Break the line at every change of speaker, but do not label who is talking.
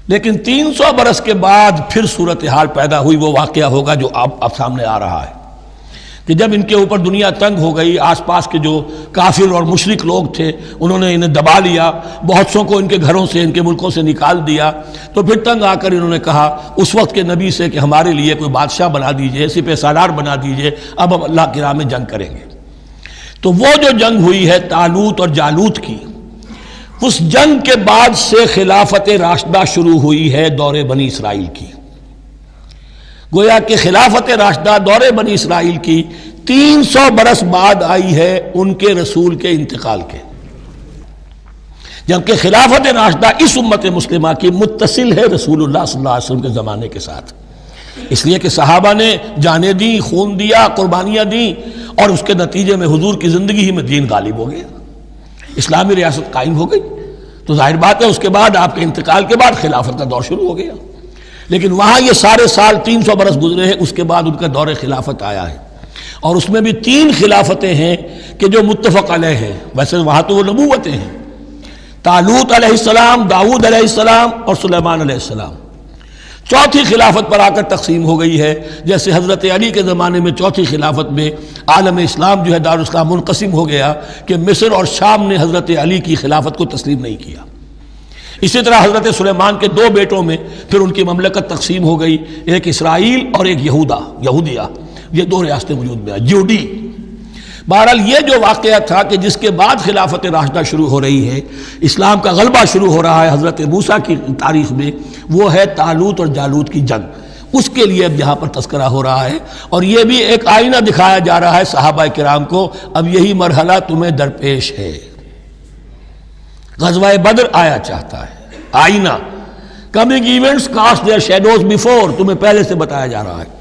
لیکن 300 برس کے بعد پھر صورتحال پیدا ہوئی، وہ واقعہ ہوگا جو اب سامنے آ رہا ہے کہ جب ان کے اوپر دنیا تنگ ہو گئی، آس پاس کے جو کافر اور مشرک لوگ تھے انہوں نے انہیں دبا لیا، بہت سو کو ان کے گھروں سے، ان کے ملکوں سے نکال دیا، تو پھر تنگ آ کر انہوں نے کہا اس وقت کے نبی سے کہ ہمارے لیے کوئی بادشاہ بنا دیجئے، سپہ سالار بنا دیجئے، اب ہم اللہ کی راہ میں جنگ کریں گے۔ تو وہ جو جنگ ہوئی ہے طالوت اور جالوت کی، اس جنگ کے بعد سے خلافت راشدہ شروع ہوئی ہے دور بنی اسرائیل کی۔ گویا کہ خلافت راشدہ دور بنی اسرائیل کی 300 برس بعد آئی ہے ان کے رسول کے انتقال کے، جبکہ خلافت راشدہ اس امت مسلمہ کی متصل ہے رسول اللہ صلی اللہ علیہ وسلم کے زمانے کے ساتھ، اس لیے کہ صحابہ نے جانیں دیں، خون دیا، قربانیاں دیں، اور اس کے نتیجے میں حضور کی زندگی ہی میں دین غالب ہو گیا، اسلامی ریاست قائم ہو گئی۔ تو ظاہر بات ہے اس کے بعد آپ کے انتقال کے بعد خلافت کا دور شروع ہو گیا، لیکن وہاں یہ سارے سال 300 برس گزرے ہیں، اس کے بعد ان کا دور خلافت آیا ہے، اور اس میں بھی 3 خلافتیں ہیں کہ جو متفق علیہ ہیں، ویسے وہاں تو وہ نبوتیں ہیں، طالوت علیہ السلام، داؤد علیہ السلام اور سلیمان علیہ السلام۔ چوتھی خلافت پر آ کر تقسیم ہو گئی ہے، جیسے حضرت علی کے زمانے میں چوتھی خلافت میں عالم اسلام جو ہے دارالاسلام منقسم ہو گیا کہ مصر اور شام نے حضرت علی کی خلافت کو تسلیم نہیں کیا۔ اسی طرح حضرت سلیمان کے 2 بیٹوں میں پھر ان کی مملکت تقسیم ہو گئی، ایک اسرائیل اور ایک یہودیہ، یہ 2 ریاستیں وجود میں آئی، جوڈی۔ بہرحال یہ جو واقعہ تھا کہ جس کے بعد خلافت راشدہ شروع ہو رہی ہے، اسلام کا غلبہ شروع ہو رہا ہے حضرت موسیٰ کی تاریخ میں، وہ ہے طالوت اور جالوت کی جنگ، اس کے لیے اب یہاں پر تذکرہ ہو رہا ہے، اور یہ بھی ایک آئینہ دکھایا جا رہا ہے صحابہ کرام کو، اب یہی مرحلہ تمہیں درپیش ہے۔ غزوہ بدر آیا چاہتا ہے، آئینہ، coming events cast their shadows before, تمہیں پہلے سے بتایا جا رہا ہے۔